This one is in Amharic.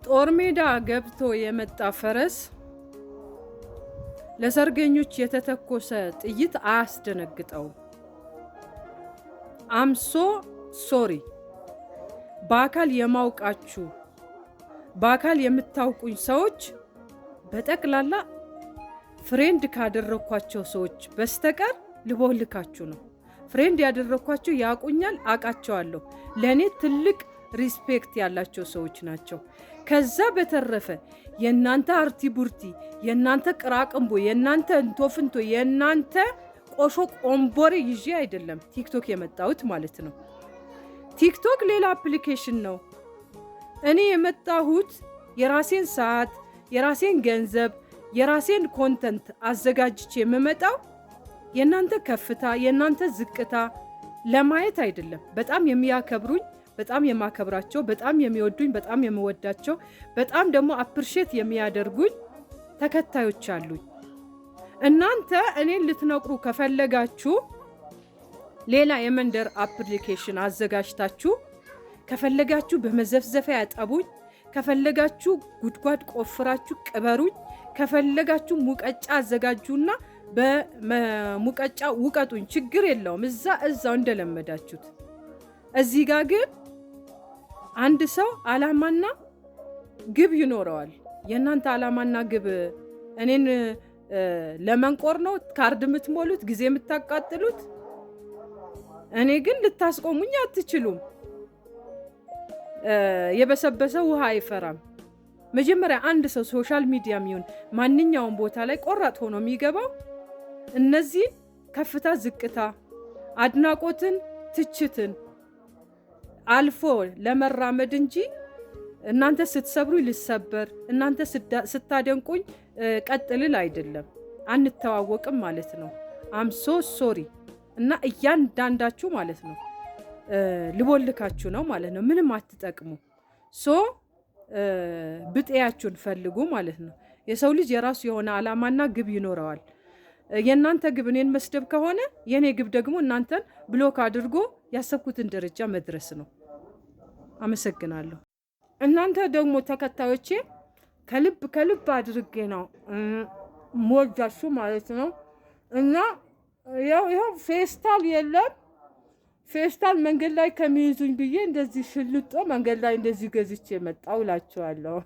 ጦር ሜዳ ገብቶ የመጣ ፈረስ ለሰርገኞች የተተኮሰ ጥይት አያስደነግጠው። አምሶ ሶሪ በአካል የማውቃችሁ በአካል የምታውቁኝ ሰዎች በጠቅላላ ፍሬንድ ካደረኳቸው ሰዎች በስተቀር ልቦልካችሁ ነው። ፍሬንድ ያደረኳቸው ያቁኛል፣ አቃቸዋለሁ። ለኔ ትልቅ ሪስፔክት ያላቸው ሰዎች ናቸው። ከዛ በተረፈ የናንተ አርቲ ቡርቲ፣ የናንተ ቅራቅንቦ፣ የናንተ እንቶፍንቶ፣ የናንተ ቆሾ ቆምቦሬ ይዤ አይደለም ቲክቶክ የመጣሁት ማለት ነው። ቲክቶክ ሌላ አፕሊኬሽን ነው። እኔ የመጣሁት የራሴን ሰዓት፣ የራሴን ገንዘብ፣ የራሴን ኮንተንት አዘጋጅቼ የምመጣው የናንተ ከፍታ፣ የናንተ ዝቅታ ለማየት አይደለም። በጣም የሚያከብሩኝ፣ በጣም የማከብራቸው፣ በጣም የሚወዱኝ፣ በጣም የምወዳቸው፣ በጣም ደግሞ አፕሪሼት የሚያደርጉኝ ተከታዮች አሉኝ። እናንተ እኔን ልትነቅሩ ከፈለጋችሁ ሌላ የመንደር አፕሊኬሽን አዘጋጅታችሁ ከፈለጋችሁ በመዘፍዘፊያ ያጠቡኝ፣ ከፈለጋችሁ ጉድጓድ ቆፍራችሁ ቅበሩኝ፣ ከፈለጋችሁ ሙቀጫ አዘጋጁና በሙቀጫ ውቀጡኝ፣ ችግር የለውም። እዛው እንደለመዳችሁት። እዚህ ጋር ግን አንድ ሰው አላማና ግብ ይኖረዋል። የእናንተ አላማና ግብ እኔን ለመንቆር ነው ካርድ የምትሞሉት፣ ጊዜ የምታቃጥሉት። እኔ ግን ልታስቆሙኝ አትችሉም። የበሰበሰ ውሃ አይፈራም። መጀመሪያ አንድ ሰው ሶሻል ሚዲያ የሚሆን ማንኛውም ቦታ ላይ ቆራጥ ሆኖ የሚገባው እነዚህ ከፍታ ዝቅታ፣ አድናቆትን፣ ትችትን አልፎ ለመራመድ እንጂ እናንተ ስትሰብሩኝ ልሰበር፣ እናንተ ስታደንቁኝ ቀጥልል አይደለም። አንተዋወቅም ማለት ነው። አምሶ ሶሪ እና እያንዳንዳችሁ ማለት ነው ልቦልካችሁ ነው ማለት ነው። ምንም አትጠቅሙ። ብጤያችሁን ፈልጉ ማለት ነው። የሰው ልጅ የራሱ የሆነ አላማና ግብ ይኖረዋል። የእናንተ ግብ እኔን መስደብ ከሆነ የኔ ግብ ደግሞ እናንተን ብሎክ አድርጎ ያሰብኩትን ደረጃ መድረስ ነው። አመሰግናለሁ። እናንተ ደግሞ ተከታዮቼ ከልብ አድርጌ ነው ሞጃችሁ ማለት ነው። እና ይኸው ፌስታል የለም። ፌስታል መንገድ ላይ ከሚይዙኝ ብዬ እንደዚህ ሽልጦ መንገድ ላይ እንደዚህ ገዝቼ መጣሁ እላችኋለሁ።